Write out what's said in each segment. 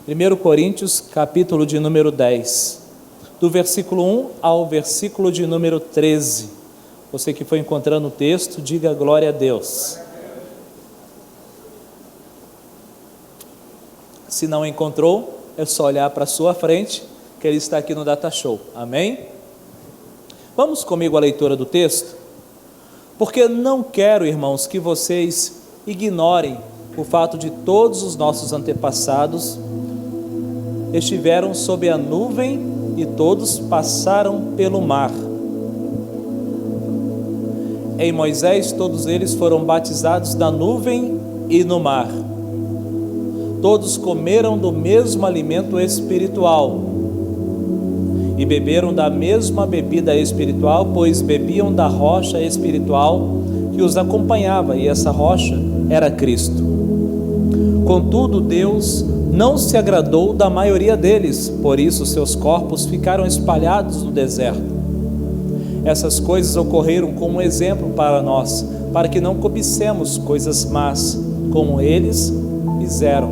1 Coríntios, capítulo de número 10, do versículo 1 ao versículo de número 13. Você que foi encontrando o texto, diga glória a Deus. Se não encontrou, é só olhar para a sua frente, que ele está aqui no Data Show. Amém? Vamos comigo à leitura do texto? Porque não quero, irmãos, que vocês ignorem o fato de todos os nossos antepassados estiveram sob a nuvem e todos passaram pelo mar. Em Moisés, todos eles foram batizados na nuvem e no mar. Todos comeram do mesmo alimento espiritual e beberam da mesma bebida espiritual, pois bebiam da rocha espiritual que os acompanhava, e essa rocha era Cristo. Contudo, Deus não se agradou da maioria deles, por isso seus corpos ficaram espalhados no deserto. Essas coisas ocorreram como um exemplo para nós, para que não cobicemos coisas más, como eles fizeram.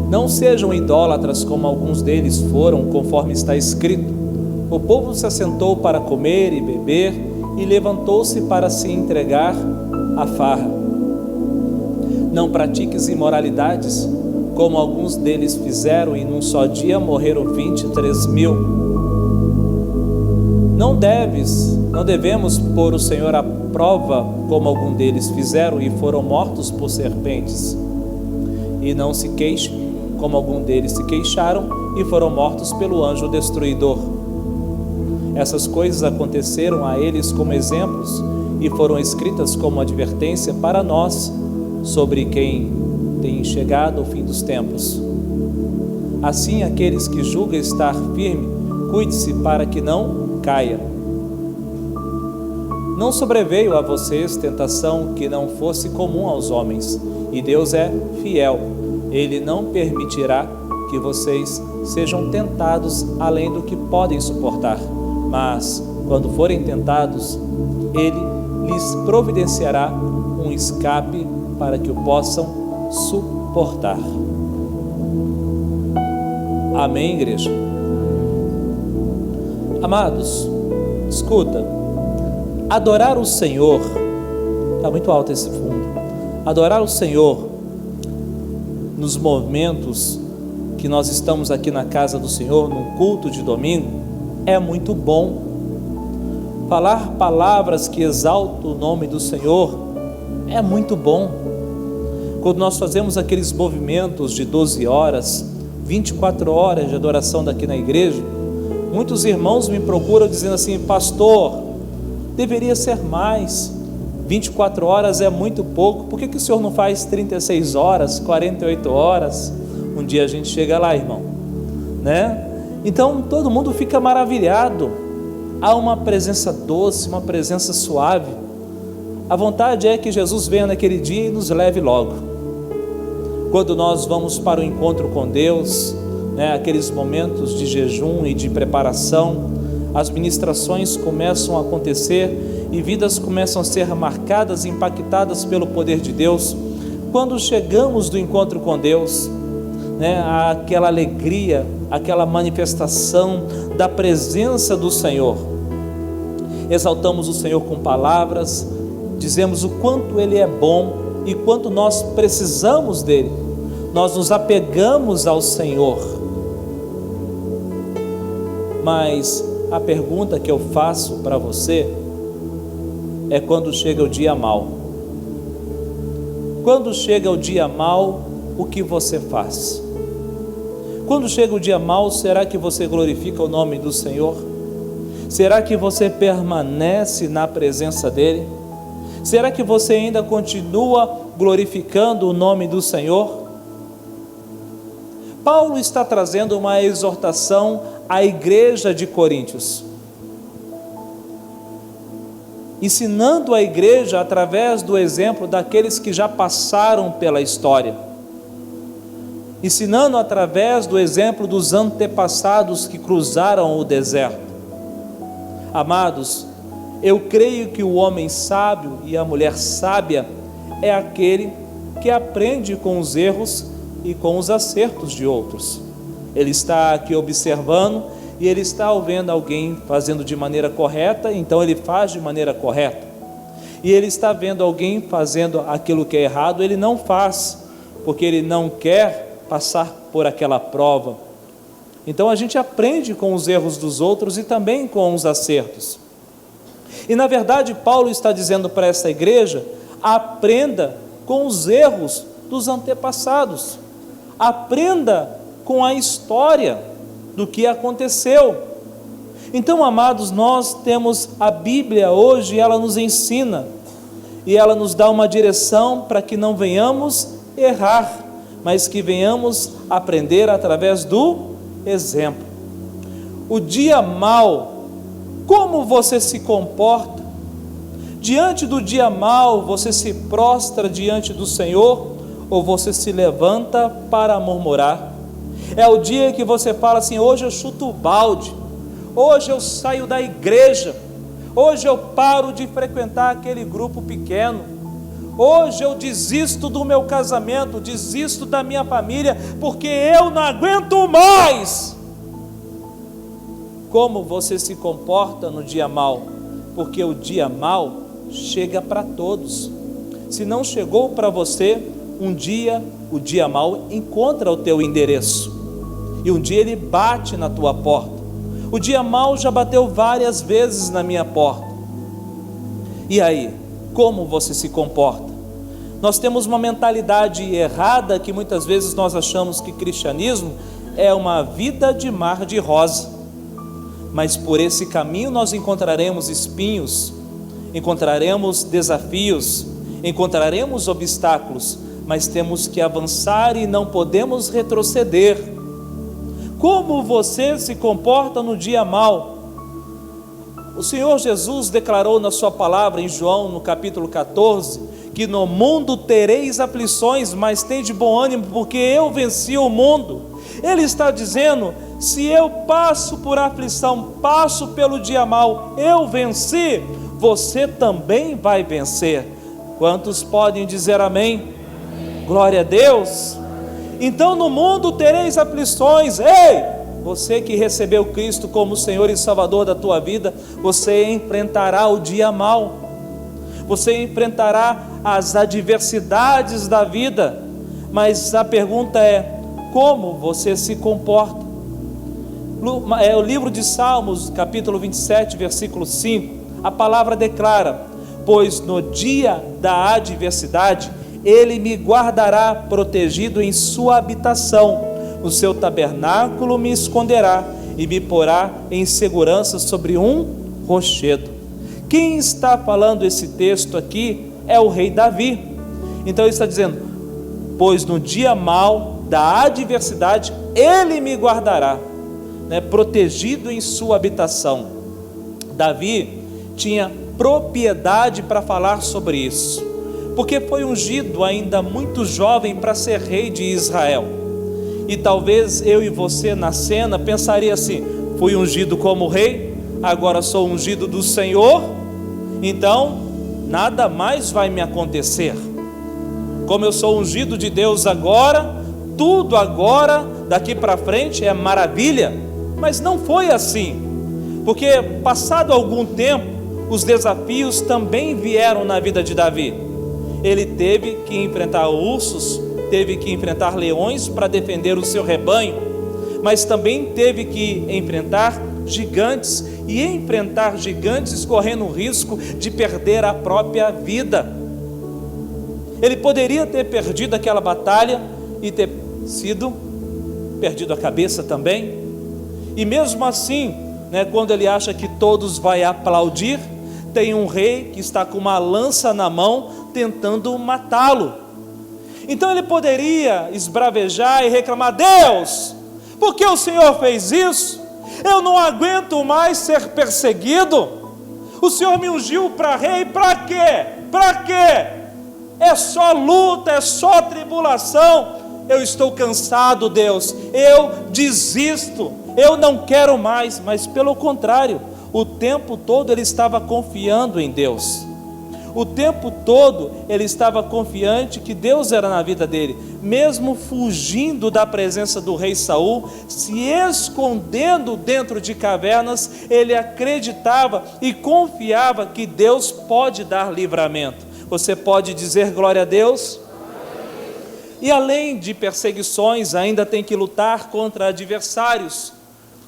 Não sejam idólatras como alguns deles foram, conforme está escrito: o povo se assentou para comer e beber e levantou-se para se entregar à farra. Não pratiques imoralidades, como alguns deles fizeram, e num só dia morreram 23.000. Não devemos pôr o Senhor à prova, como alguns deles fizeram e foram mortos por serpentes. E não se queixem, como alguns deles se queixaram e foram mortos pelo anjo destruidor. Essas coisas aconteceram a eles como exemplos e foram escritas como advertência para nós, sobre quem tem chegado o fim dos tempos. Assim, aqueles que julgam estar firme, cuide-se para que não caia. Não sobreveio a vocês tentação que não fosse comum aos homens, e Deus é fiel. Ele não permitirá que vocês sejam tentados além do que podem suportar, mas, quando forem tentados, Ele lhes providenciará um escape para que o possam suportar. Amém, igreja? Amados, escuta, adorar o Senhor, está muito alto esse fundo, adorar o Senhor nos momentos que nós estamos aqui na casa do Senhor, num culto de domingo, é muito bom. Falar palavras que exaltam o nome do Senhor é muito bom. Quando nós fazemos aqueles movimentos de 12 horas, 24 horas de adoração daqui na igreja, muitos irmãos me procuram dizendo assim: pastor, deveria ser mais, 24 horas é muito pouco, por que o senhor não faz 36 horas, 48 horas? Um dia a gente chega lá, irmão, né? Então todo mundo fica maravilhado. Há uma presença doce, uma presença suave. A vontade é que Jesus venha naquele dia e nos leve logo. Quando nós vamos para o encontro com Deus, né, aqueles momentos de jejum e de preparação, as ministrações começam a acontecer e vidas começam a ser marcadas, impactadas pelo poder de Deus. Quando chegamos do encontro com Deus, né, aquela alegria, aquela manifestação da presença do Senhor, exaltamos o Senhor com palavras, dizemos o quanto Ele é bom e quanto nós precisamos dEle, nós nos apegamos ao Senhor. Mas a pergunta que eu faço para você é: quando chega o dia mau? Quando chega o dia mau, o que você faz? Quando chega o dia mau, será que você glorifica o nome do Senhor? Será que você permanece na presença dEle? Será que você ainda continua glorificando o nome do Senhor? Paulo está trazendo uma exortação à igreja de Coríntios, ensinando a igreja através do exemplo daqueles que já passaram pela história, ensinando através do exemplo dos antepassados que cruzaram o deserto. Amados, eu creio que o homem sábio e a mulher sábia é aquele que aprende com os erros e com os acertos de outros. Ele está aqui observando e ele está vendo alguém fazendo de maneira correta, então ele faz de maneira correta. E ele está vendo alguém fazendo aquilo que é errado, ele não faz, porque ele não quer passar por aquela prova. Então a gente aprende com os erros dos outros e também com os acertos. E na verdade Paulo está dizendo para essa igreja: aprenda com os erros dos antepassados, aprenda com a história do que aconteceu. Então, amados, nós temos a Bíblia hoje e ela nos ensina, e ela nos dá uma direção para que não venhamos errar, mas que venhamos aprender através do exemplo. O dia mau, como você se comporta? Diante do dia mau, você se prostra diante do Senhor ou você se levanta para murmurar? É o dia que você fala assim: hoje eu chuto o balde, hoje eu saio da igreja, hoje eu paro de frequentar aquele grupo pequeno, hoje eu desisto do meu casamento, desisto da minha família, porque eu não aguento mais. Como você se comporta no dia mau? Porque o dia mau chega para todos. Se não chegou para você, um dia o dia mau encontra o teu endereço, e um dia ele bate na tua porta. O dia mau já bateu várias vezes na minha porta. E aí, como você se comporta? Nós temos uma mentalidade errada, que muitas vezes nós achamos que cristianismo é uma vida de mar de rosa, mas por esse caminho nós encontraremos espinhos, encontraremos desafios, encontraremos obstáculos, mas temos que avançar e não podemos retroceder. Como você se comporta no dia mau? O Senhor Jesus declarou na sua palavra em João, no capítulo 14, que no mundo tereis aflições, mas tende bom ânimo, porque eu venci o mundo. Ele está dizendo: se eu passo por aflição, passo pelo dia mau, eu venci, você também vai vencer. Quantos podem dizer amém? Glória a Deus. Então no mundo tereis aflições. Ei, você que recebeu Cristo como Senhor e Salvador da tua vida, você enfrentará o dia mau, você enfrentará as adversidades da vida, mas a pergunta é: como você se comporta? O livro de Salmos, capítulo 27, versículo 5, a palavra declara: pois no dia da adversidade Ele me guardará protegido em sua habitação, no seu tabernáculo me esconderá e me porá em segurança sobre um rochedo. Quem está falando esse texto aqui é o rei Davi. Então ele está dizendo: pois no dia mau da adversidade Ele me guardará, protegido em sua habitação. Davi tinha propriedade para falar sobre isso, porque foi ungido ainda muito jovem para ser rei de Israel. E talvez eu e você na cena pensaria assim: fui ungido como rei, agora sou ungido do Senhor, então nada mais vai me acontecer. Como eu sou ungido de Deus agora, tudo agora, daqui para frente é maravilha. Mas não foi assim, porque passado algum tempo, os desafios também vieram na vida de Davi. Ele teve que enfrentar ursos, teve que enfrentar leões para defender o seu rebanho, mas também teve que enfrentar gigantes, e enfrentar gigantes correndo o risco de perder a própria vida. Ele poderia ter perdido aquela batalha e ter perdido a cabeça também, e mesmo assim, quando ele acha que todos vão aplaudir, tem um rei que está com uma lança na mão tentando matá-lo. Então ele poderia esbravejar e reclamar: Deus, por que o Senhor fez isso? Eu não aguento mais ser perseguido. O Senhor me ungiu para rei, para quê? Para quê? É só luta, é só tribulação. Eu estou cansado, Deus, eu desisto, eu não quero mais. Mas pelo contrário, o tempo todo ele estava confiando em Deus. O tempo todo ele estava confiante que Deus era na vida dele, mesmo fugindo da presença do rei Saul, se escondendo dentro de cavernas, ele acreditava e confiava que Deus pode dar livramento. Você pode dizer glória a Deus? E além de perseguições, ainda tem que lutar contra adversários,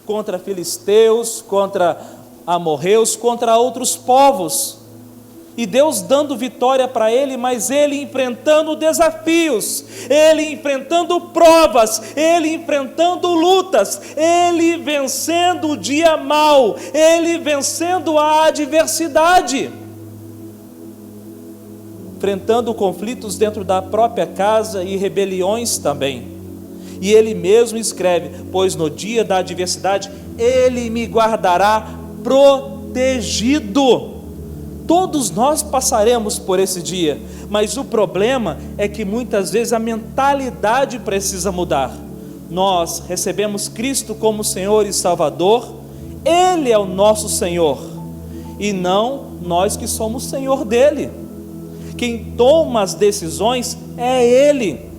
contra filisteus, contra amorreus, contra outros povos. E Deus dando vitória para ele, mas ele enfrentando desafios, ele enfrentando provas, ele enfrentando lutas, ele vencendo o dia mau, ele vencendo a adversidade, enfrentando conflitos dentro da própria casa e rebeliões também. E ele mesmo escreve: pois no dia da adversidade ele me guardará protegido. Todos nós passaremos por esse dia, mas o problema é que muitas vezes a mentalidade precisa mudar. Nós recebemos Cristo como Senhor e Salvador, Ele é o nosso Senhor, e não nós que somos Senhor dele. Quem toma as decisões é Ele,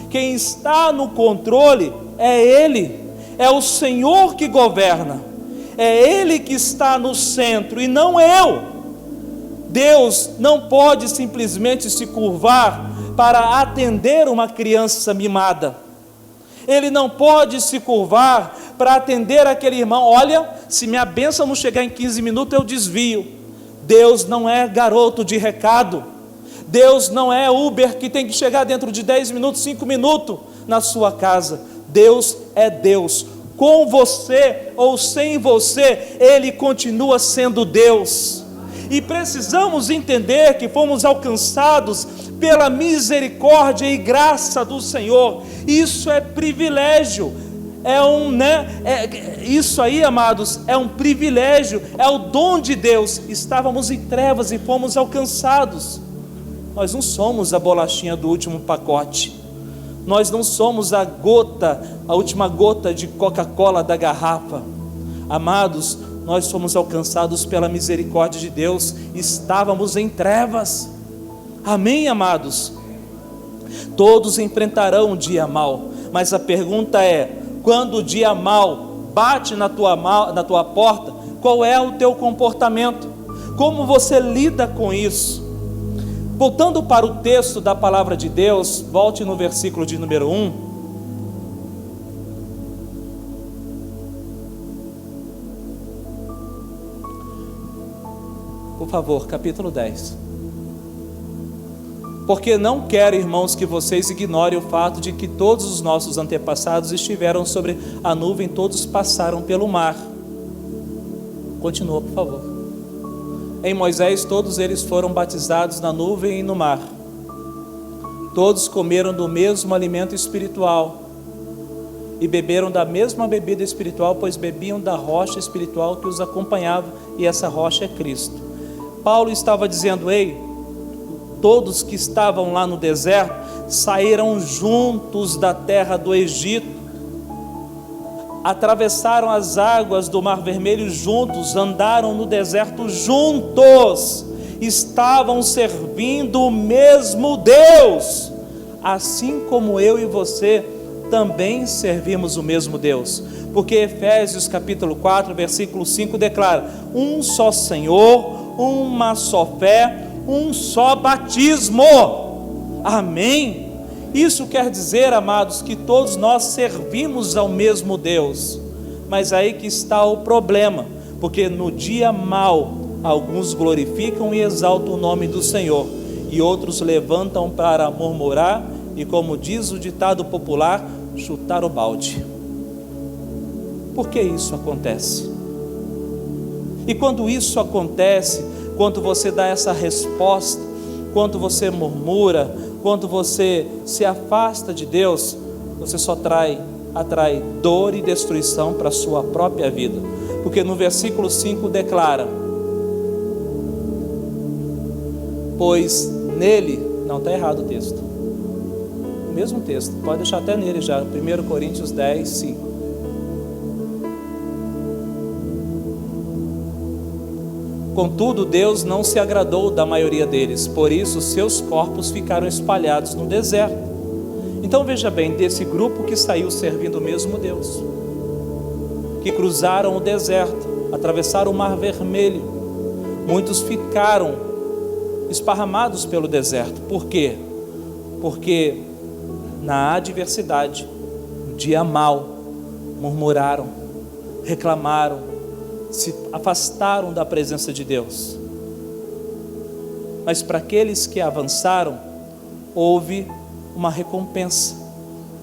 quem está no controle é Ele, é o Senhor que governa, é Ele que está no centro e não eu. Deus não pode simplesmente se curvar para atender uma criança mimada. Ele não pode se curvar para atender aquele irmão. Olha, se minha bênção não chegar em 15 minutos, eu desvio. Deus não é garoto de recado. Deus não é Uber que tem que chegar dentro de 10 minutos, 5 minutos na sua casa. Deus é Deus. Com você ou sem você, Ele continua sendo Deus. E precisamos entender que fomos alcançados pela misericórdia e graça do Senhor. Isso é privilégio, isso aí, amados, é um privilégio, é o dom de Deus. Estávamos em trevas e fomos alcançados. Nós não somos a bolachinha do último pacote, nós não somos a última gota de Coca-Cola da garrafa. Amados, nós fomos alcançados pela misericórdia de Deus, estávamos em trevas. Amém, amados? Todos enfrentarão um dia mau, mas a pergunta é: quando o dia mau bate na tua porta, qual é o teu comportamento? Como você lida com isso? Voltando para o texto da palavra de Deus, volte no versículo de número 1. Por favor, capítulo 10. Porque não quero, irmãos, que vocês ignorem o fato de que todos os nossos antepassados estiveram sobre a nuvem, todos passaram pelo mar. Continua, por favor. Em Moisés, todos eles foram batizados na nuvem e no mar. Todos comeram do mesmo alimento espiritual e beberam da mesma bebida espiritual, pois bebiam da rocha espiritual que os acompanhava, e essa rocha é Cristo. Paulo estava dizendo: ei, todos que estavam lá no deserto saíram juntos da terra do Egito, atravessaram as águas do Mar Vermelho juntos, andaram no deserto juntos, estavam servindo o mesmo Deus, assim como eu e você também servimos o mesmo Deus, porque Efésios capítulo 4, versículo 5 declara: um só Senhor, uma só fé, um só batismo. Amém? Isso quer dizer, amados, que todos nós servimos ao mesmo Deus. Mas aí que está o problema, porque no dia mau, alguns glorificam e exaltam o nome do Senhor, e outros levantam para murmurar e, como diz o ditado popular, chutar o balde. Por que isso acontece? E quando isso acontece, quando você dá essa resposta, quando você murmura, quando você se afasta de Deus, você só atrai dor e destruição para a sua própria vida. Porque no versículo 5 declara: pois nele, não está errado o texto, o mesmo texto, pode deixar até nele já, 1 Coríntios 10, 5. Contudo, Deus não se agradou da maioria deles, por isso seus corpos ficaram espalhados no deserto. Então veja bem, desse grupo que saiu servindo o mesmo Deus, que cruzaram o deserto, atravessaram o Mar Vermelho, muitos ficaram esparramados pelo deserto. Por quê? Porque na adversidade, no dia mau, murmuraram, reclamaram, se afastaram da presença de Deus. Mas para aqueles que avançaram, houve uma recompensa,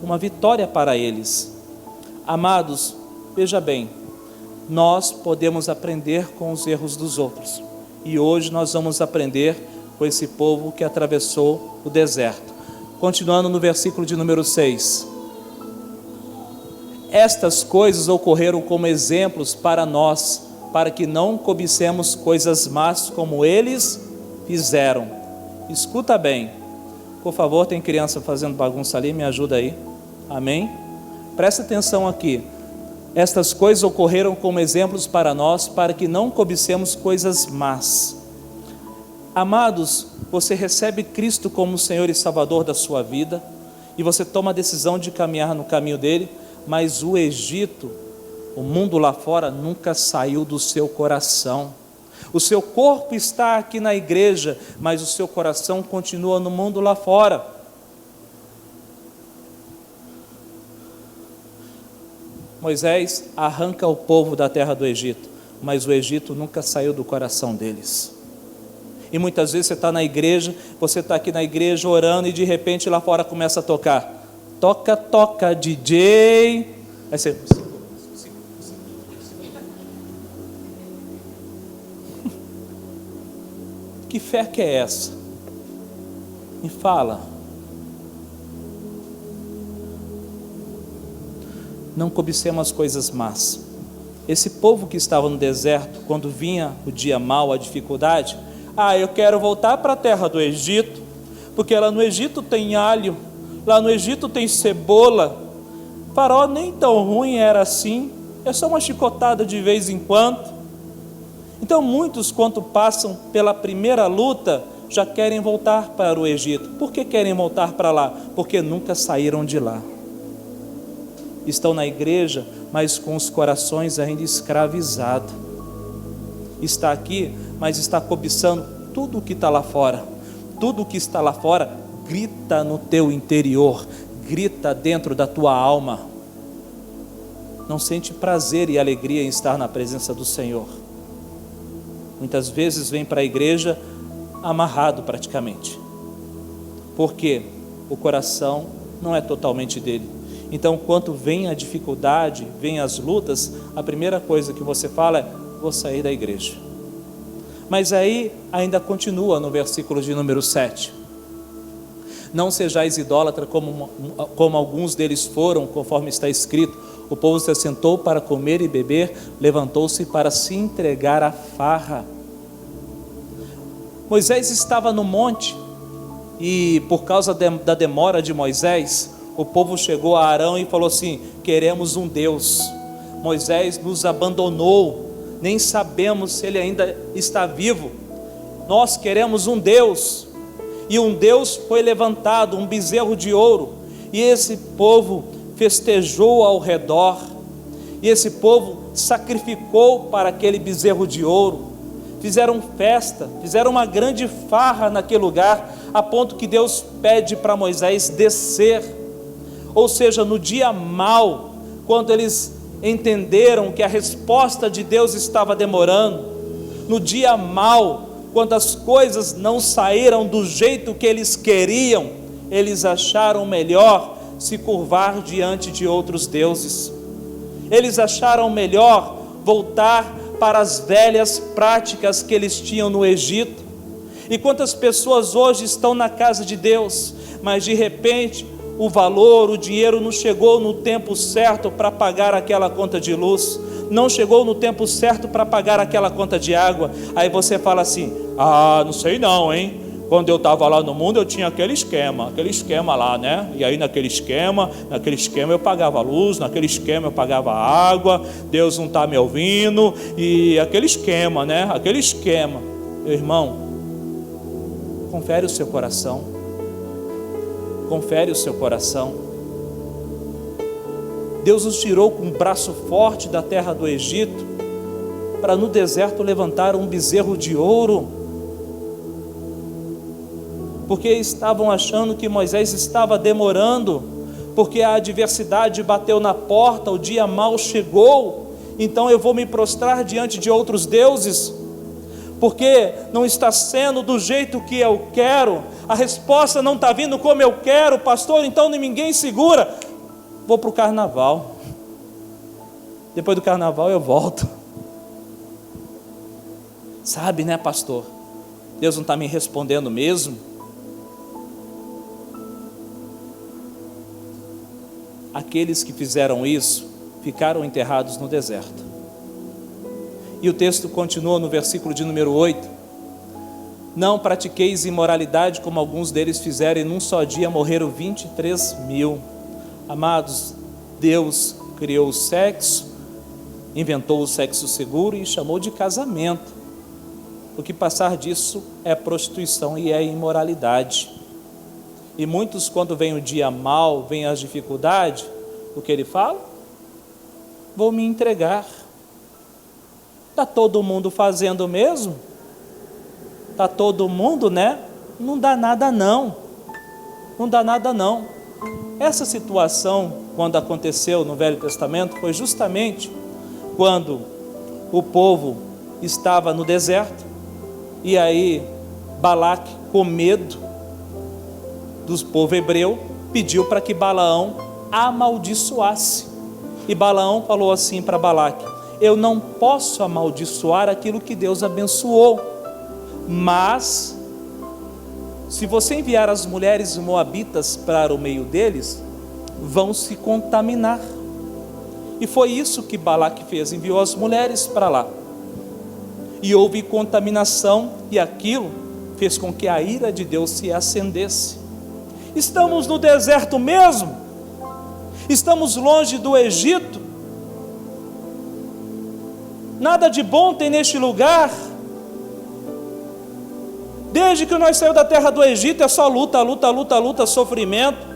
uma vitória para eles. Amados, veja bem, nós podemos aprender com os erros dos outros, e hoje nós vamos aprender com esse povo que atravessou o deserto. Continuando no versículo de número 6. Estas coisas ocorreram como exemplos para nós, para que não cobicemos coisas más como eles fizeram. Escuta bem, por favor, tem criança fazendo bagunça ali, me ajuda aí, amém? Presta atenção aqui. Estas coisas ocorreram como exemplos para nós, para que não cobicemos coisas más. Amados, você recebe Cristo como Senhor e Salvador da sua vida, e você toma a decisão de caminhar no caminho dele, mas o Egito, o mundo lá fora, nunca saiu do seu coração. O seu corpo está aqui na igreja, mas o seu coração continua no mundo lá fora. Moisés arranca o povo da terra do Egito, mas o Egito nunca saiu do coração deles. E muitas vezes você está na igreja, você está aqui na igreja orando e de repente lá fora começa a tocar. Toca, toca, DJ. Aí você... Que fé que é essa? Me fala. Não cobicemos as coisas más. Esse povo que estava no deserto, quando vinha o dia mau, a dificuldade, eu quero voltar para a terra do Egito, porque lá no Egito tem alho, lá no Egito tem cebola. Faraó nem tão ruim era assim, é só uma chicotada de vez em quando. Então muitos, quando passam pela primeira luta, já querem voltar para o Egito. Por que querem voltar para lá? Porque nunca saíram de lá. Estão na igreja, mas com os corações ainda escravizados. Está aqui, mas está cobiçando tudo o que está lá fora. Tudo o que está lá fora grita no teu interior, grita dentro da tua alma. Não sente prazer e alegria em estar na presença do Senhor. Muitas vezes vem para a igreja amarrado praticamente, porque o coração não é totalmente dele. Então, quando vem a dificuldade, vem as lutas, a primeira coisa que você fala é: vou sair da igreja. Mas aí ainda continua no versículo de número 7. Não sejais idólatra como alguns deles foram, conforme está escrito: o povo se assentou para comer e beber, levantou-se para se entregar à farra. Moisés estava no monte, e por causa da demora de Moisés, o povo chegou a Arão e falou assim: queremos um Deus. Moisés nos abandonou, nem sabemos se ele ainda está vivo. Nós queremos um Deus. E um Deus foi levantado, um bezerro de ouro, e esse povo festejou ao redor, e esse povo sacrificou para aquele bezerro de ouro, fizeram festa, fizeram uma grande farra naquele lugar, a ponto que Deus pede para Moisés descer. Ou seja, no dia mau, quando eles entenderam que a resposta de Deus estava demorando, no dia mau, quando as coisas não saíram do jeito que eles queriam, eles acharam melhor se curvar diante de outros deuses. Eles acharam melhor voltar para as velhas práticas que eles tinham no Egito. E quantas pessoas hoje estão na casa de Deus, mas de repente o valor, o dinheiro não chegou no tempo certo para pagar aquela conta de luz, não chegou no tempo certo para pagar aquela conta de água. Aí você fala assim: não sei não, hein? Quando eu estava lá no mundo, eu tinha aquele esquema lá, né? E aí naquele esquema eu pagava luz, naquele esquema eu pagava água, Deus não está me ouvindo, e aquele esquema, né? Aquele esquema. Meu irmão, confere o seu coração. Confere o seu coração. Deus nos tirou com um braço forte da terra do Egito, para no deserto levantar um bezerro de ouro, porque estavam achando que Moisés estava demorando, porque a adversidade bateu na porta, o dia mau chegou, então eu vou me prostrar diante de outros deuses, porque não está sendo do jeito que eu quero, a resposta não está vindo como eu quero, pastor, então ninguém segura, vou para o carnaval, depois do carnaval eu volto. Sabe, né, pastor, Deus não está me respondendo mesmo. Aqueles que fizeram isso ficaram enterrados no deserto. E o texto continua no versículo de número 8: não pratiqueis imoralidade como alguns deles fizeram, e num só dia morreram 23.000. Amados, Deus criou o sexo, inventou o sexo seguro e chamou de casamento. O que passar disso é prostituição e é imoralidade. E muitos, quando vem o dia mau, vem as dificuldades, o que ele fala? Vou me entregar. Está todo mundo fazendo mesmo? Está todo mundo, né? Não dá nada não. Não dá nada não. Essa situação, quando aconteceu no Velho Testamento, foi justamente quando o povo estava no deserto, e aí Balaque, com medo do povo hebreu, pediu para que Balaão amaldiçoasse. E Balaão falou assim para Balaque: eu não posso amaldiçoar aquilo que Deus abençoou, mas se você enviar as mulheres moabitas para o meio deles, vão se contaminar. E foi isso que Balaque fez, enviou as mulheres para lá, e houve contaminação, e aquilo fez com que a ira de Deus se acendesse. Estamos no deserto mesmo? Estamos longe do Egito? Nada de bom tem neste lugar? Desde que nós saímos da terra do Egito é só luta, luta, luta, luta, sofrimento.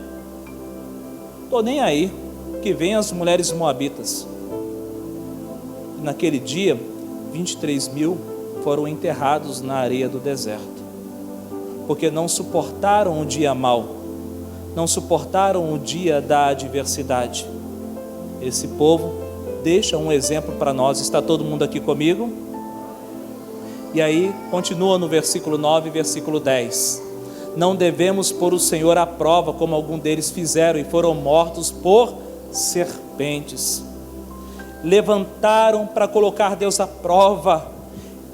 Estou nem aí, que vem as mulheres moabitas. Naquele dia, 23.000 foram enterrados na areia do deserto, porque não suportaram o dia mau, não suportaram o dia da adversidade. Esse povo deixa um exemplo para nós. Está todo mundo aqui comigo? E aí continua no versículo 9 e versículo 10: não devemos pôr o Senhor à prova, como algum deles fizeram, e foram mortos por serpentes. Levantaram para colocar Deus à prova.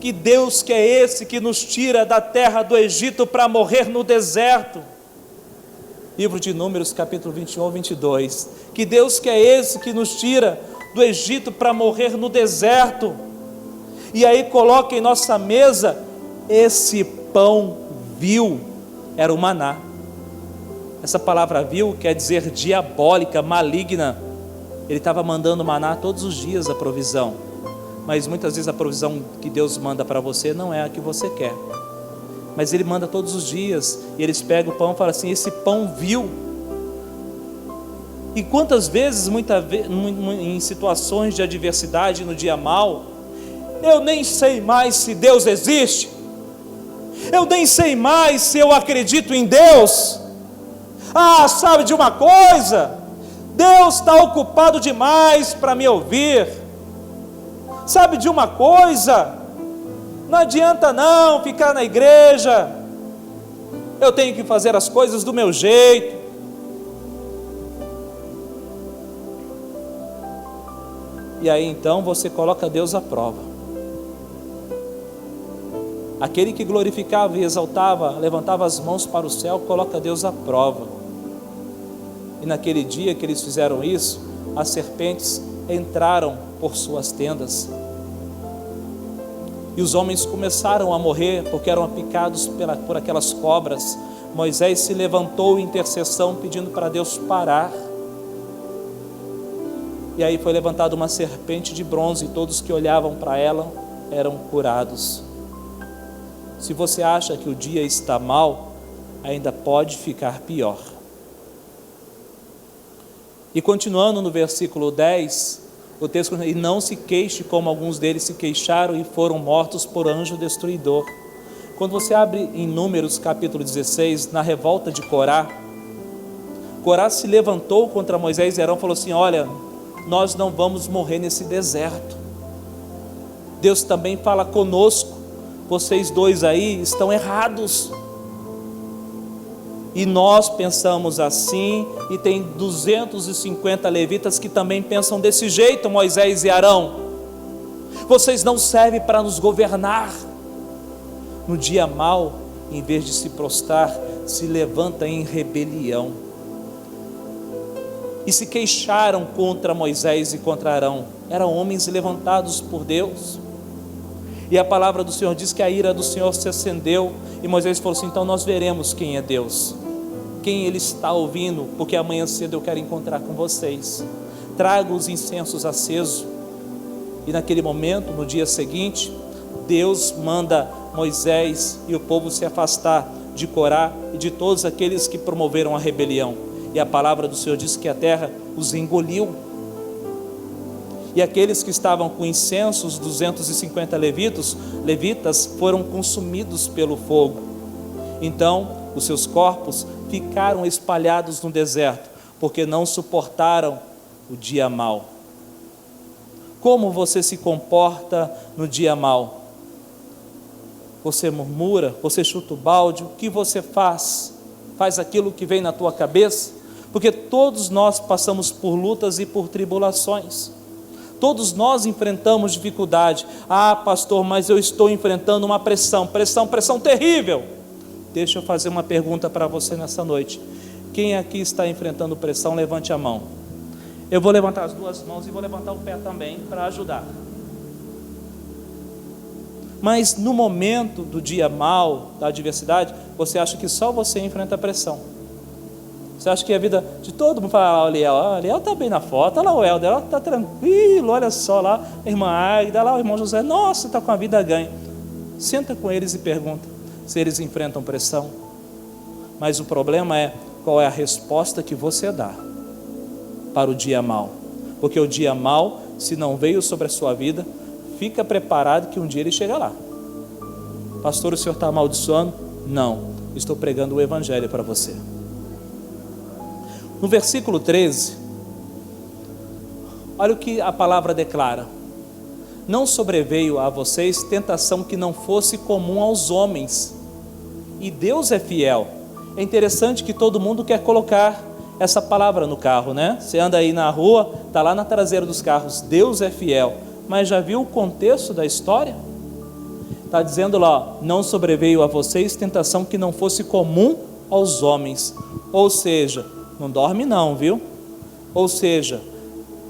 Que Deus que é esse que nos tira da terra do Egito para morrer no deserto? Livro de Números, capítulo 21, 22. Que Deus que é esse que nos tira do Egito para morrer no deserto? E aí coloca em nossa mesa esse pão vil. Era o maná. Essa palavra vil quer dizer diabólica, maligna. Ele estava mandando maná todos os dias, a provisão. Mas muitas vezes a provisão que Deus manda para você não é a que você quer. Mas Ele manda todos os dias. E eles pegam o pão e falam assim: esse pão vil. E quantas vezes, em situações de adversidade, no dia mau, eu nem sei mais se Deus existe. Eu nem sei mais se eu acredito em Deus. Ah, sabe de uma coisa? Deus está ocupado demais para me ouvir. Sabe de uma coisa? Não adianta não ficar na igreja. Eu tenho que fazer as coisas do meu jeito. E aí então você coloca Deus à prova. Aquele que glorificava e exaltava, levantava as mãos para o céu, coloca Deus à prova. E naquele dia que eles fizeram isso, as serpentes entraram por suas tendas. E e os homens começaram a morrer porque eram picados por aquelas cobras. Moisés se levantou em intercessão pedindo para Deus parar. E aí foi levantada uma serpente de bronze e todos que olhavam para ela eram curados. Se você acha que o dia está mal, ainda pode ficar pior. E continuando no versículo 10, o texto diz: e não se queixe como alguns deles se queixaram e foram mortos por anjo destruidor. Quando você abre em Números capítulo 16, na revolta de Corá, Corá se levantou contra Moisés e Arão e falou assim: olha, nós não vamos morrer nesse deserto. Deus também fala conosco, vocês dois aí estão errados. E nós pensamos assim, e tem 250 levitas que também pensam desse jeito, Moisés e Arão. Vocês não servem para nos governar. No dia mau, em vez de se prostrar, se levanta em rebelião. E se queixaram contra Moisés e contra Arão. Eram homens levantados por Deus. E a palavra do Senhor diz que a ira do Senhor se acendeu, e Moisés falou assim: então nós veremos quem é Deus, quem Ele está ouvindo, porque amanhã cedo eu quero encontrar com vocês. Traga os incensos acesos. E naquele momento, no dia seguinte, Deus manda Moisés e o povo se afastar de Corá e de todos aqueles que promoveram a rebelião. E a palavra do Senhor diz que a terra os engoliu. E aqueles que estavam com incenso, os 250 levitas, foram consumidos pelo fogo. Então, os seus corpos ficaram espalhados no deserto, porque não suportaram o dia mau. Como você se comporta no dia mau? Você murmura? Você chuta o balde? O que você faz? Faz aquilo que vem na tua cabeça? Porque todos nós passamos por lutas e por tribulações. Todos nós enfrentamos dificuldade. Ah, pastor, mas eu estou enfrentando uma pressão terrível. Deixa eu fazer uma pergunta para você nessa noite. Quem aqui está enfrentando pressão, levante a mão. Eu vou levantar as duas mãos e vou levantar o pé também para ajudar. Mas no momento do dia mau, da adversidade, você acha que só você enfrenta a pressão. Você acha que a vida de todo mundo fala: olha, o Liel está bem na foto, olha lá o Helder, está tranquilo, olha só lá, a irmã Águida, lá o irmão José, nossa, está com a vida ganha. Senta com eles e pergunta se eles enfrentam pressão. Mas o problema é qual é a resposta que você dá para o dia mau. Porque o dia mau, se não veio sobre a sua vida, fica preparado que um dia ele chega lá. Pastor, o senhor está amaldiçoando? Não, estou pregando o evangelho para você. No versículo 13, olha o que a palavra declara: não sobreveio a vocês tentação que não fosse comum aos homens, e Deus é fiel. É interessante que todo mundo quer colocar essa palavra no carro, né? Você anda aí na rua, está lá na traseira dos carros, Deus é fiel. Mas já viu o contexto da história? Está dizendo lá: não sobreveio a vocês tentação que não fosse comum aos homens. Ou seja, não dorme não, viu? Ou seja,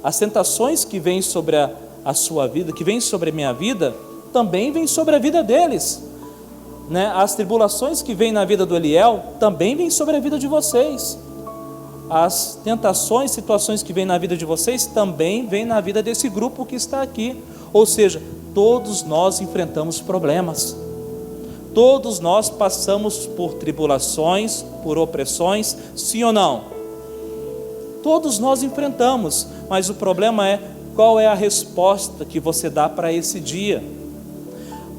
as tentações que vêm sobre a sua vida, que vêm sobre a minha vida, também vêm sobre a vida deles, né? As tribulações que vêm na vida do Eliel, também vêm sobre a vida de vocês. As tentações, situações que vêm na vida de vocês, também vêm na vida desse grupo que está aqui. Ou seja, todos nós enfrentamos problemas. Todos nós passamos por tribulações, por opressões, sim ou não? Todos nós enfrentamos, mas o problema é qual é a resposta que você dá para esse dia.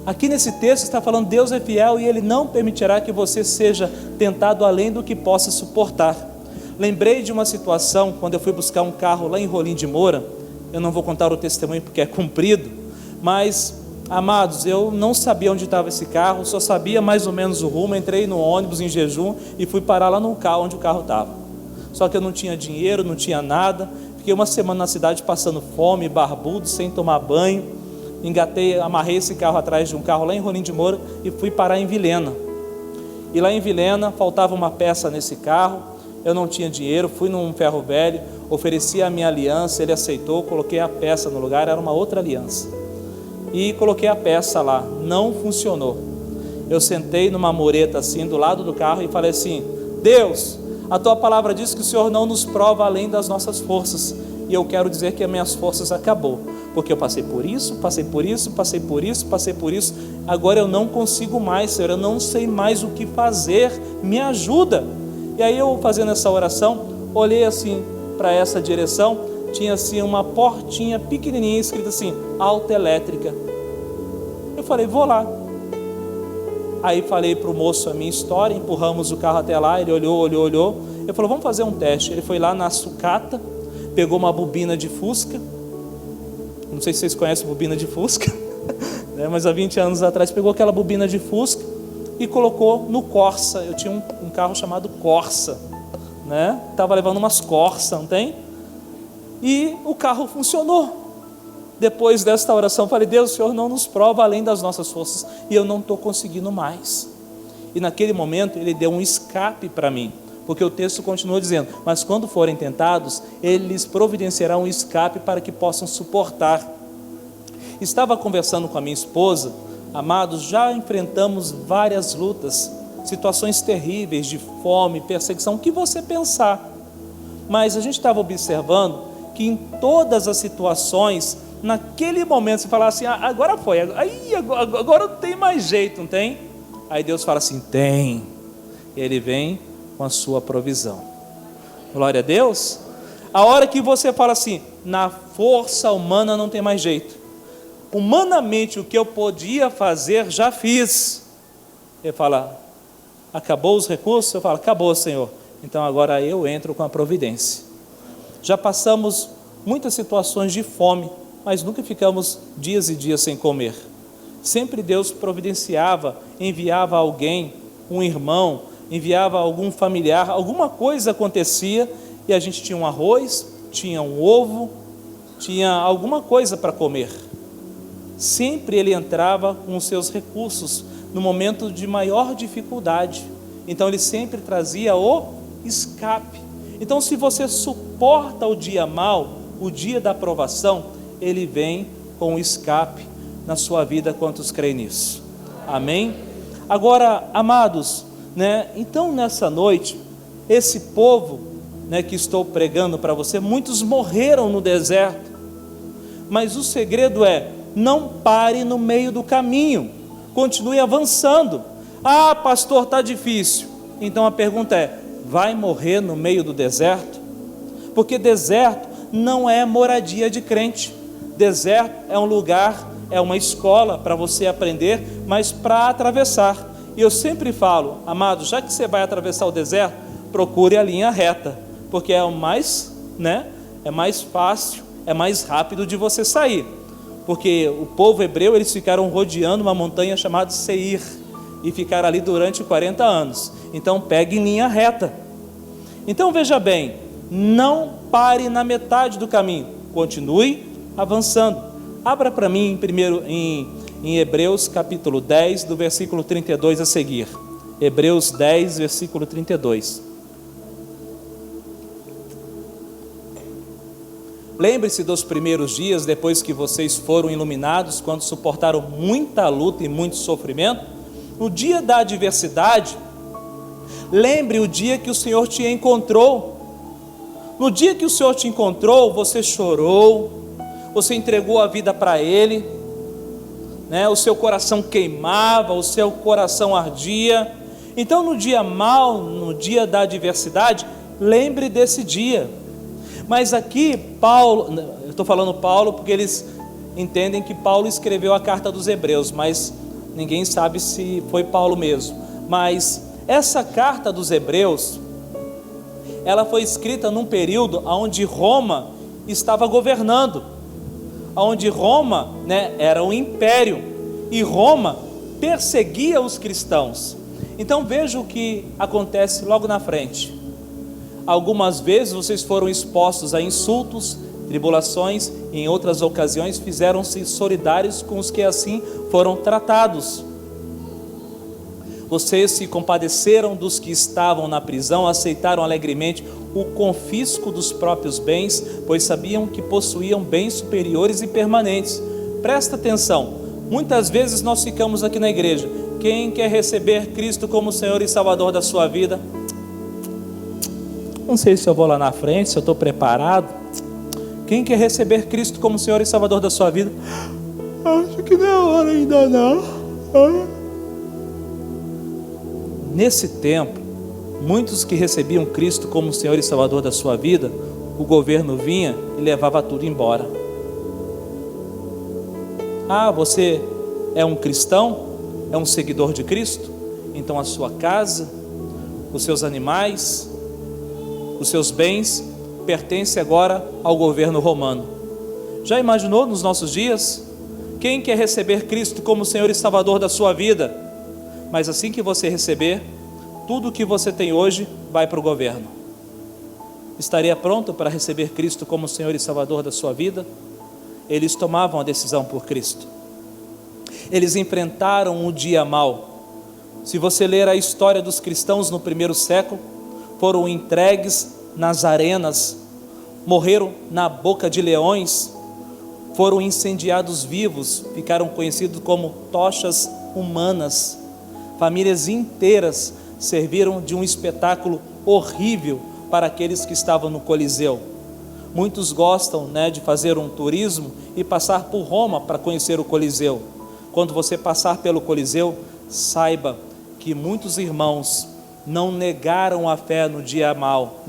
Aqui nesse texto está falando: Deus é fiel e Ele não permitirá que você seja tentado além do que possa suportar. Lembrei de uma situação quando eu fui buscar um carro lá em Rolim de Moura. Eu não vou contar o testemunho porque é comprido, mas, amados, eu não sabia onde estava esse carro, só sabia mais ou menos o rumo. Entrei no ônibus em jejum e fui parar lá no carro onde o carro estava. Só que eu não tinha dinheiro, não tinha nada. Fiquei uma semana na cidade passando fome, barbudo, sem tomar banho. Amarrei esse carro atrás de um carro lá em Rolim de Moura e fui parar em Vilhena. E lá em Vilhena faltava uma peça nesse carro. Eu não tinha dinheiro, fui num ferro velho, ofereci a minha aliança, ele aceitou, coloquei a peça no lugar, era uma outra aliança. e coloquei a peça lá. Não funcionou. Eu sentei numa mureta assim do lado do carro e falei assim: Deus, a tua palavra diz que o Senhor não nos prova além das nossas forças, e eu quero dizer que as minhas forças acabou, porque eu passei por isso, agora eu não consigo mais, Senhor, eu não sei mais o que fazer, me ajuda. E aí eu, fazendo essa oração, olhei assim para essa direção, tinha assim uma portinha pequenininha escrita assim: autoelétrica. Eu falei: vou lá. Aí falei para o moço a minha história, empurramos o carro até lá, ele olhou, ele falou: vamos fazer um teste. Ele foi lá na sucata, pegou uma bobina de Fusca, não sei se vocês conhecem bobina de Fusca, né? Mas há 20 anos atrás pegou aquela bobina de Fusca e colocou no Corsa. Eu tinha um carro chamado Corsa, né? Estava levando umas Corsa, não tem? E o carro funcionou. Depois desta oração, falei: Deus, o Senhor não nos prova além das nossas forças, e eu não estou conseguindo mais. E naquele momento ele deu um escape para mim, porque o texto continua dizendo: mas quando forem tentados, Ele lhes providenciará um escape para que possam suportar. Estava conversando com a minha esposa, amados, já enfrentamos várias lutas, situações terríveis de fome, perseguição, o que você pensar. Mas a gente estava observando que em todas as situações, naquele momento, você fala assim: agora foi, agora não tem mais jeito, não tem? Aí Deus fala assim: tem. Ele vem com a sua provisão. Glória a Deus. A hora que você fala assim: na força humana não tem mais jeito, humanamente o que eu podia fazer, já fiz. Ele fala: acabou os recursos? Eu falo: acabou, Senhor. Então agora eu entro com a providência. Já passamos muitas situações de fome, mas nunca ficamos dias e dias sem comer. Sempre Deus providenciava, enviava alguém, um irmão, enviava algum familiar, alguma coisa acontecia e a gente tinha um arroz, tinha um ovo, tinha alguma coisa para comer. Sempre Ele entrava com os seus recursos no momento de maior dificuldade. Então Ele sempre trazia o escape. Então, se você suporta o dia mau, o dia da provação, Ele vem com o escape na sua vida. Quantos creem nisso? Amém? Agora, amados, né? Então nessa noite, esse povo, né, que estou pregando para você, muitos morreram no deserto, mas o segredo é: não pare no meio do caminho, continue avançando. Ah, pastor, está difícil. Então a pergunta é: vai morrer no meio do deserto? Porque deserto não é moradia de crente. Deserto é um lugar, é uma escola para você aprender, mas para atravessar. E eu sempre falo: amado, já que você vai atravessar o deserto, procure a linha reta, porque é o mais, né, é mais fácil, é mais rápido de você sair. Porque o povo hebreu, eles ficaram rodeando uma montanha chamada Seir, e ficaram ali durante 40 anos. Então pegue em linha reta. Então veja bem, não pare na metade do caminho, continue avançando. Abra para mim primeiro em Hebreus capítulo 10, do versículo 32 a seguir. Hebreus 10, versículo 32. Lembre-se dos primeiros dias, depois que vocês foram iluminados, quando suportaram muita luta e muito sofrimento. No dia da adversidade, lembre o dia que o Senhor te encontrou. No dia que o Senhor te encontrou, você chorou, você entregou a vida para Ele, né? O seu coração queimava, o seu coração ardia. Então no dia mau, no dia da adversidade, lembre desse dia. Mas aqui Paulo, eu estou falando Paulo porque eles entendem que Paulo escreveu a carta dos Hebreus, mas ninguém sabe se foi Paulo mesmo. Mas essa carta dos Hebreus, ela foi escrita num período onde Roma estava governando, onde Roma, né, era um império, e Roma perseguia os cristãos. Então veja o que acontece logo na frente. Algumas vezes vocês foram expostos a insultos, tribulações, e em outras ocasiões fizeram-se solidários com os que assim foram tratados. Vocês se compadeceram dos que estavam na prisão, aceitaram alegremente o confisco dos próprios bens, pois sabiam que possuíam bens superiores e permanentes. Presta atenção, Muitas vezes nós ficamos aqui na igreja: quem quer receber Cristo como Senhor e Salvador da sua vida? Não sei se eu vou lá na frente, se eu estou preparado. Quem quer receber Cristo como Senhor e Salvador da sua vida? Acho que não é hora ainda não. Nesse tempo, muitos que recebiam Cristo como Senhor e Salvador da sua vida, o governo vinha e levava tudo embora. Você é um cristão? É um seguidor de Cristo? Então a sua casa, os seus animais, os seus bens pertencem agora ao governo romano. Já imaginou nos nossos dias? Quem quer receber Cristo como Senhor e Salvador da sua vida? Mas assim que você receber, tudo o que você tem hoje vai para o governo. Estaria pronto para receber Cristo como Senhor e Salvador da sua vida? Eles tomavam a decisão por Cristo. Eles enfrentaram o dia mau. Se você ler a história dos cristãos no primeiro século, foram entregues nas arenas, morreram na boca de leões, foram incendiados vivos, ficaram conhecidos como tochas humanas. Famílias inteiras serviram de um espetáculo horrível para aqueles que estavam no Coliseu. Muitos gostam, de fazer um turismo e passar por Roma para conhecer o Coliseu. Quando você passar pelo Coliseu, saiba que muitos irmãos não negaram a fé no dia mau,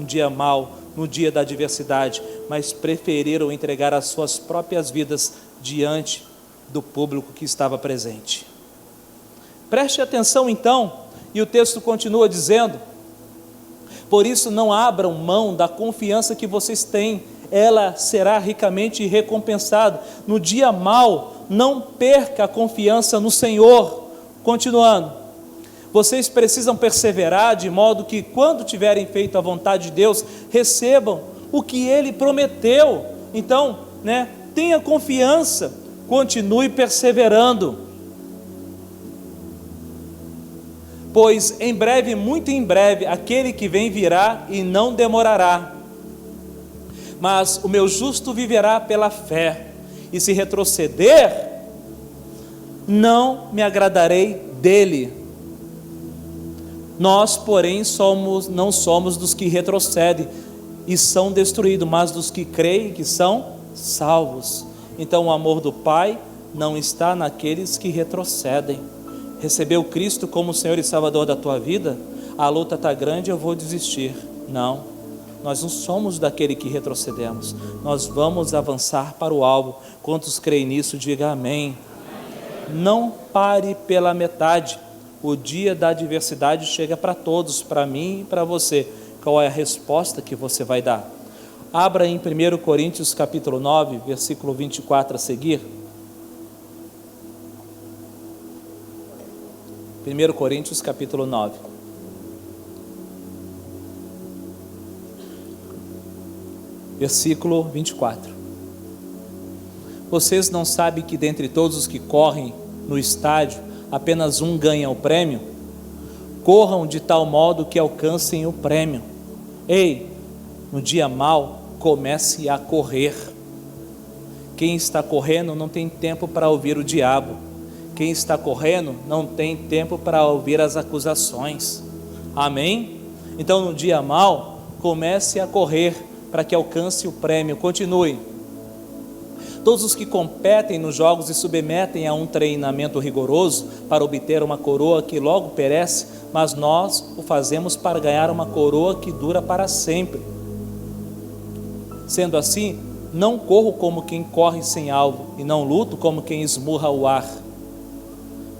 no dia da adversidade, mas preferiram entregar as suas próprias vidas diante do público que estava presente. Preste atenção então, e o texto continua dizendo: por isso não abram mão da confiança que vocês têm, ela será ricamente recompensada. No dia mau, não perca a confiança no Senhor. Continuando, vocês precisam perseverar de modo que quando tiverem feito a vontade de Deus, recebam o que Ele prometeu. Então, tenha confiança, continue perseverando. Pois em breve, muito em breve, aquele que vem virá e não demorará. Mas o meu justo viverá pela fé, e se retroceder, não me agradarei dele. Nós, porém, não somos dos que retrocedem e são destruídos, mas dos que creem que são salvos. Então o amor do Pai não está naqueles que retrocedem. Recebeu Cristo como Senhor e Salvador da tua vida? A luta está grande, eu vou desistir. Não, nós não somos daquele que retrocedemos. Nós vamos avançar para o alvo. Quantos creem nisso, diga amém. Não pare pela metade. O dia da adversidade chega para todos, para mim e para você. Qual é a resposta que você vai dar? Abra em 1 Coríntios capítulo 9, versículo 24 a seguir. 1 Coríntios capítulo 9. Versículo 24. Vocês não sabem que dentre todos os que correm no estádio, apenas um ganha o prêmio? Corram de tal modo que alcancem o prêmio. Ei, no dia mau, comece a correr. Quem está correndo não tem tempo para ouvir o diabo. Quem está correndo não tem tempo para ouvir as acusações. Amém? Então no dia mau, comece a correr para que alcance o prêmio. Continue. Todos os que competem nos jogos se submetem a um treinamento rigoroso para obter uma coroa que logo perece, mas nós o fazemos para ganhar uma coroa que dura para sempre. Sendo assim, não corro como quem corre sem alvo, e não luto como quem esmurra o ar,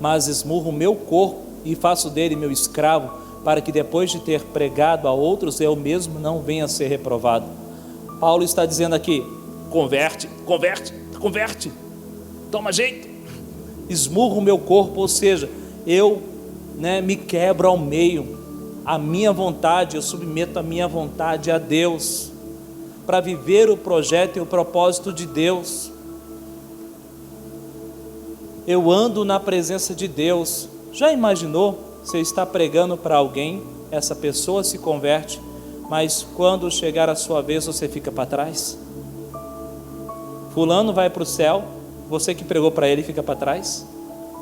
mas esmurro o meu corpo e faço dele meu escravo, para que depois de ter pregado a outros, eu mesmo não venha a ser reprovado. Paulo está dizendo aqui: converte, toma jeito, esmurro o meu corpo, ou seja, eu me quebro ao meio, a minha vontade, eu submeto a minha vontade a Deus, para viver o projeto e o propósito de Deus. Eu ando na presença de Deus. Já imaginou, você está pregando para alguém, essa pessoa se converte, mas quando chegar a sua vez você fica para trás? Fulano vai para o céu, Você que pregou para ele fica para trás?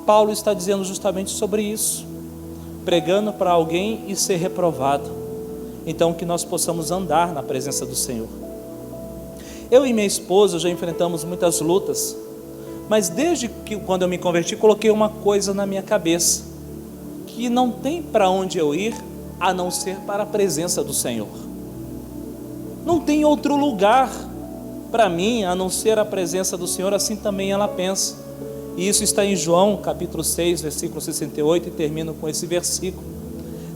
Paulo está dizendo justamente sobre isso, pregando para alguém e ser reprovado. Então que nós possamos andar na presença do Senhor. Eu e minha esposa já enfrentamos muitas lutas, mas desde que quando eu me converti, coloquei uma coisa na minha cabeça, que não tem para onde eu ir a não ser para a presença do Senhor. Não tem outro lugar para mim a não ser a presença do Senhor. Assim também ela pensa, e isso está em João capítulo 6 versículo 68, e termino com esse versículo.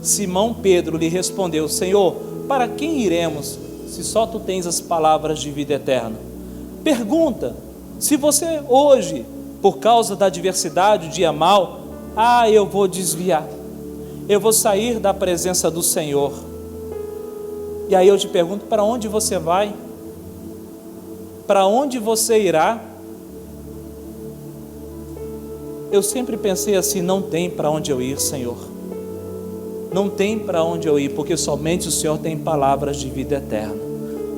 Simão Pedro lhe respondeu: Senhor, para quem iremos, se só tu tens as palavras de vida eterna? Pergunta, se você hoje, por causa da adversidade, o dia mal, eu vou desviar, eu vou sair da presença do Senhor. E aí eu te pergunto, para onde você vai? Para onde você irá? Eu sempre pensei assim, não tem para onde eu ir, Senhor. Não tem para onde eu ir, porque somente o Senhor tem palavras de vida eterna.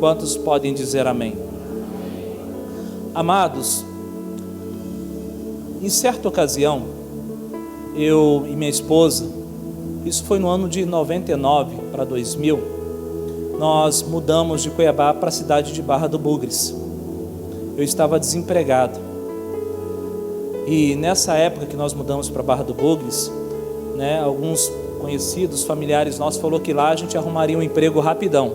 Quantos podem dizer amém? Amados, em certa ocasião, eu e minha esposa, isso foi no ano de 99 para 2000, nós mudamos de Cuiabá para a cidade de Barra do Bugres. Eu estava desempregado, e nessa época que nós mudamos para Barra do Bugres, alguns conhecidos, familiares nossos, falou que lá a gente arrumaria um emprego rapidão,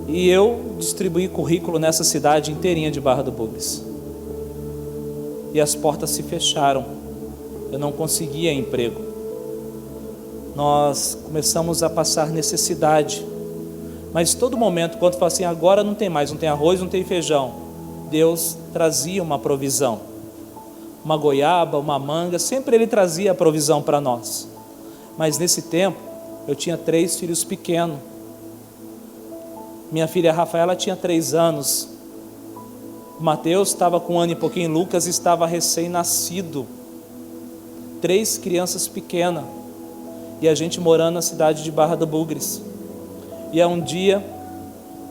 e eu distribuí currículo nessa cidade inteirinha de Barra do Bugres, e as portas se fecharam, eu não conseguia emprego. Nós começamos a passar necessidade, mas todo momento, quando fala assim, agora não tem mais, não tem arroz, não tem feijão, Deus trazia uma provisão, uma goiaba, uma manga, sempre Ele trazia a provisão para nós. Mas nesse tempo, eu tinha 3 filhos pequenos. Minha filha Rafaela tinha 3 anos, o Mateus estava com 1 ano e pouquinho, Lucas estava recém-nascido, 3 crianças pequenas, e a gente morando na cidade de Barra do Bugres. E aí um dia,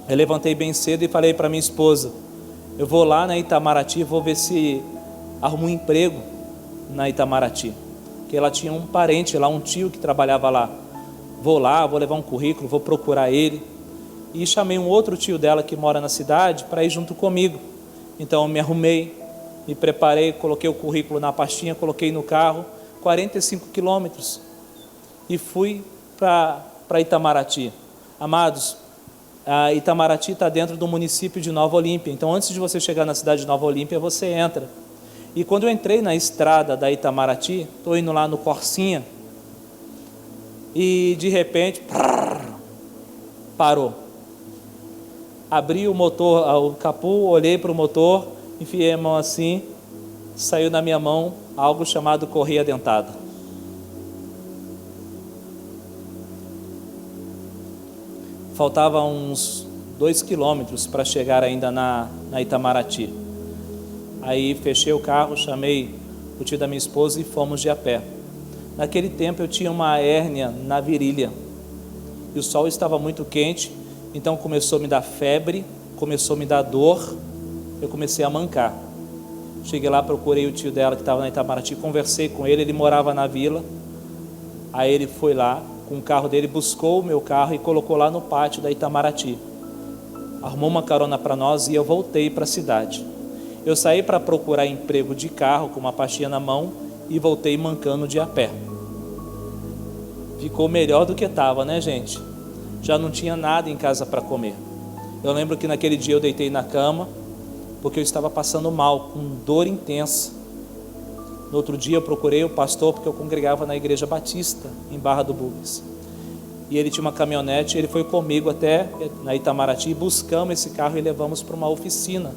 eu levantei bem cedo e falei para minha esposa, eu vou lá na Itamaraty, vou ver se arrumo um emprego na Itamaraty, que ela tinha um parente lá, um tio que trabalhava lá. Vou lá, vou levar um currículo, vou procurar ele, e chamei um outro tio dela que mora na cidade para ir junto comigo. Então eu me arrumei, me preparei, coloquei o currículo na pastinha, coloquei no carro, 45 quilômetros, e fui para Itamaraty. Amados, a Itamaraty está dentro do município de Nova Olímpia, então antes de você chegar na cidade de Nova Olímpia, você entra. E quando eu entrei na estrada da Itamaraty, estou indo lá no Corsinha, e de repente, parou. Abri o motor, o capô, olhei para o motor, enfiei a mão assim, saiu na minha mão algo chamado correia dentada. Faltava uns 2 quilômetros para chegar ainda na Itamaraty. Aí fechei o carro, chamei o tio da minha esposa e fomos de a pé. Naquele tempo eu tinha uma hérnia na virilha, e o sol estava muito quente, então começou a me dar febre, começou a me dar dor, eu comecei a mancar. Cheguei lá, procurei o tio dela que estava na Itamaraty, conversei com ele, ele morava na vila. Aí ele foi lá, com o carro dele, buscou o meu carro e colocou lá no pátio da Itamaraty. Arrumou uma carona para nós e eu voltei para a cidade. Eu saí para procurar emprego de carro, com uma pastinha na mão, e voltei mancando de a pé. Ficou melhor do que estava, né, gente? Já não tinha nada em casa para comer. Eu lembro que naquele dia eu deitei na cama, porque eu estava passando mal, com dor intensa. No outro dia eu procurei o pastor, porque eu congregava na Igreja Batista, em Barra do Bugres. E ele tinha uma caminhonete, ele foi comigo até na Itamaraty, buscamos esse carro e levamos para uma oficina.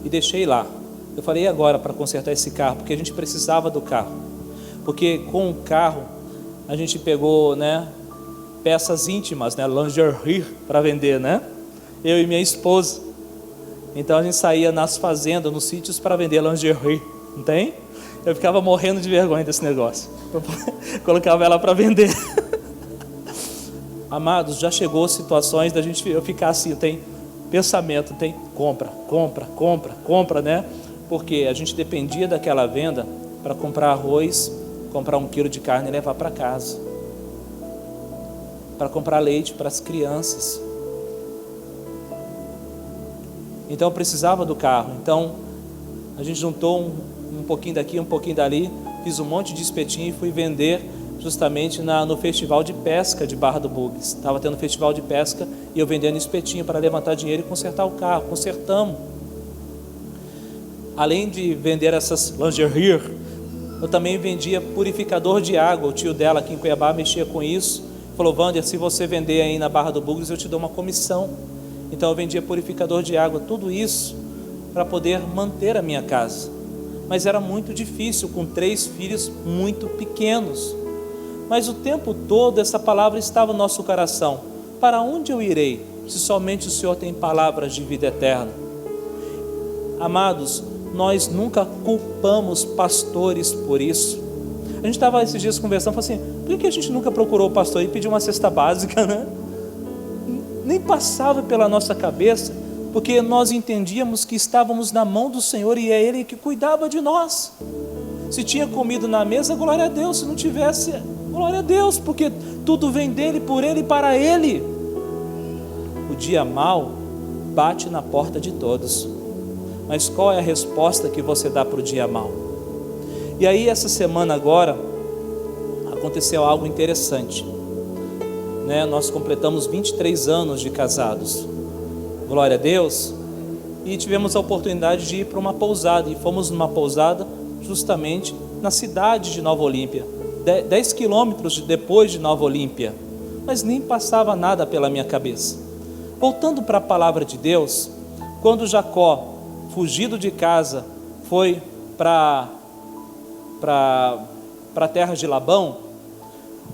E deixei lá. Eu falei, e agora para consertar esse carro? Porque a gente precisava do carro. Porque com o carro, a gente pegou, peças íntimas, lingerie para vender, eu e minha esposa. Então a gente saía nas fazendas, nos sítios para vender lingerie, não tem? Eu ficava morrendo de vergonha desse negócio. Eu colocava ela para vender. Amados, já chegou situações da gente eu ficar assim, tem pensamento tem compra, né? Porque a gente dependia daquela venda para comprar arroz, comprar 1 quilo de carne e levar para casa, para comprar leite para as crianças. Então eu precisava do carro. Então a gente juntou um pouquinho daqui, um pouquinho dali, fiz um monte de espetinho e fui vender justamente no festival de pesca de Barra do Bugres. Estava tendo festival de pesca e eu vendendo espetinho para levantar dinheiro e consertar o carro. Consertamos. Além de vender essas lingerie, eu também vendia purificador de água. O tio dela aqui em Cuiabá mexia com isso. Falou: Wander, se você vender aí na Barra do Bugres, eu te dou uma comissão. Então eu vendia purificador de água, tudo isso para poder manter a minha casa. Mas era muito difícil, com 3 filhos muito pequenos. Mas o tempo todo essa palavra estava no nosso coração: para onde eu irei, se somente o Senhor tem palavras de vida eterna? Amados, nós nunca culpamos pastores por isso. A gente estava esses dias conversando, falou assim: por que a gente nunca procurou o pastor e pediu uma cesta básica, né? Nem passava pela nossa cabeça, porque nós entendíamos que estávamos na mão do Senhor e é Ele que cuidava de nós. Se tinha comido na mesa, glória a Deus. Se não tivesse, glória a Deus, porque tudo vem dEle, por Ele e para Ele. O dia mau bate na porta de todos, mas qual é a resposta que você dá para o dia mau? E aí essa semana agora aconteceu algo interessante, né? Nós completamos 23 anos de casados, glória a Deus, e tivemos a oportunidade de ir para uma pousada, e fomos numa pousada justamente na cidade de Nova Olímpia, 10 quilômetros depois de Nova Olímpia, mas nem passava nada pela minha cabeça. Voltando para a palavra de Deus, quando Jacó, fugido de casa, foi para a terra de Labão,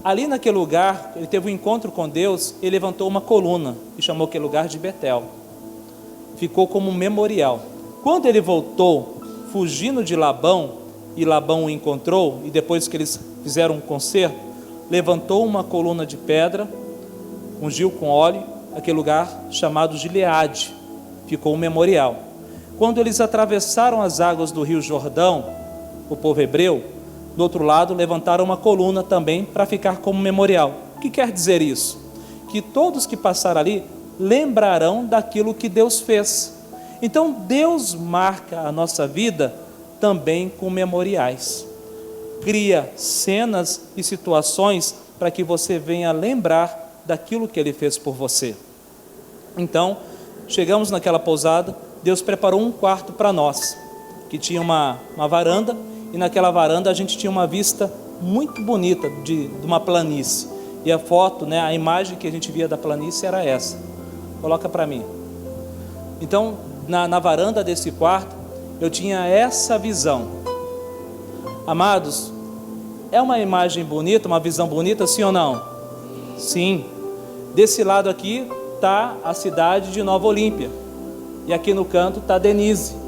ali naquele lugar, ele teve um encontro com Deus, ele levantou uma coluna e chamou aquele lugar de Betel. Ficou como um memorial. Quando ele voltou, fugindo de Labão, e Labão o encontrou, e depois que eles fizeram um concerto, levantou uma coluna de pedra, ungiu com óleo, aquele lugar chamado Gileade, ficou um memorial. Quando eles atravessaram as águas do rio Jordão, o povo hebreu, do outro lado levantaram uma coluna também para ficar como memorial. O que quer dizer isso? Que todos que passaram ali lembrarão daquilo que Deus fez. Então Deus marca a nossa vida também com memoriais. Cria cenas e situações para que você venha lembrar daquilo que Ele fez por você. Então, chegamos naquela pousada, Deus preparou um quarto para nós, que tinha uma varanda, e naquela varanda a gente tinha uma vista muito bonita de uma planície. E a foto, né, a imagem que a gente via da planície era essa. Coloca para mim. Então, na varanda desse quarto, eu tinha essa visão. Amados, é uma imagem bonita, uma visão bonita, sim ou não? Sim. Desse lado aqui está a cidade de Nova Olímpia. E aqui no canto está Denise.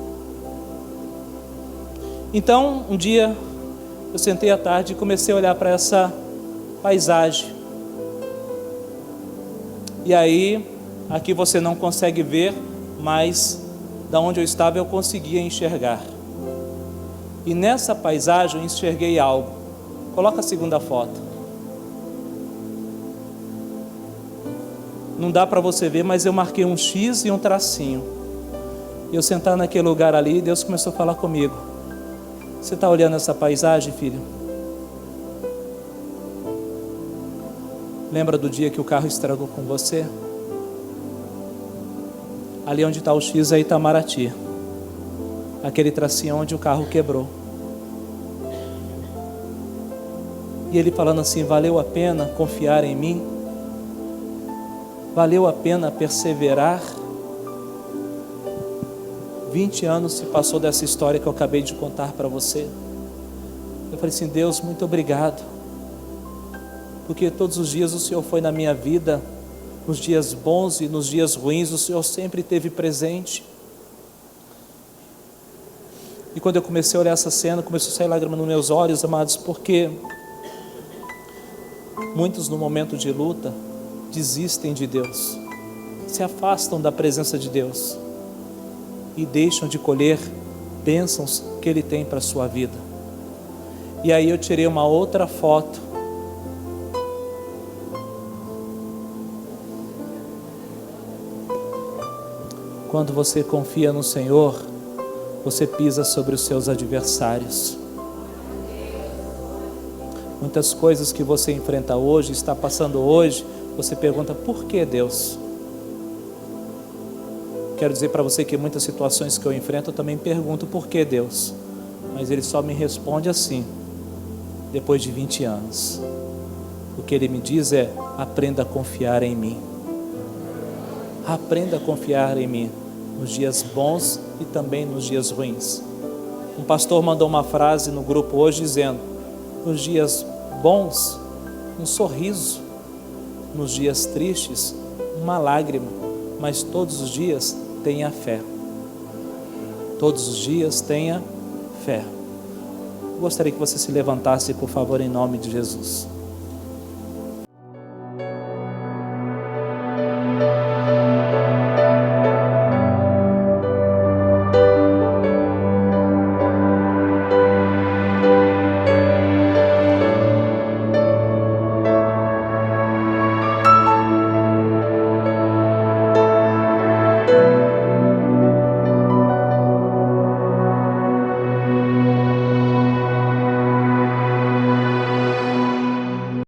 Então, um dia, eu sentei à tarde e comecei a olhar para essa paisagem. E aí, aqui você não consegue ver, mas da onde eu estava eu conseguia enxergar. E nessa paisagem eu enxerguei algo. Coloca a segunda foto. Não dá para você ver, mas eu marquei um X e um tracinho. E eu sentar naquele lugar ali, Deus começou a falar comigo. Você está olhando essa paisagem, filho? Lembra do dia que o carro estragou com você? Ali onde está o X é Itamaraty. Aquele tracinho onde o carro quebrou. E ele falando assim: valeu a pena confiar em mim? Valeu a pena perseverar? 20 anos se passou dessa história que eu acabei de contar para você. Eu falei assim: Deus, muito obrigado, porque todos os dias o Senhor foi na minha vida, nos dias bons e nos dias ruins, o Senhor sempre esteve presente. E quando eu comecei a olhar essa cena, começou a sair lágrimas nos meus olhos, amados, porque muitos no momento de luta desistem de Deus, se afastam da presença de Deus e deixam de colher bênçãos que Ele tem para a sua vida. E aí eu tirei uma outra foto. Quando você confia no Senhor, você pisa sobre os seus adversários. Muitas coisas que você enfrenta hoje, está passando hoje, você pergunta: por que, Deus? Quero dizer para você que muitas situações que eu enfrento, eu também pergunto: por que, Deus? Mas Ele só me responde assim, depois de 20 anos. O que Ele me diz é: aprenda a confiar em mim. Aprenda a confiar em mim, nos dias bons e também nos dias ruins. Um pastor mandou uma frase no grupo hoje dizendo: nos dias bons, um sorriso, nos dias tristes, uma lágrima, mas todos os dias tenha fé. Todos os dias tenha fé. Gostaria que você se levantasse, por favor, em nome de Jesus.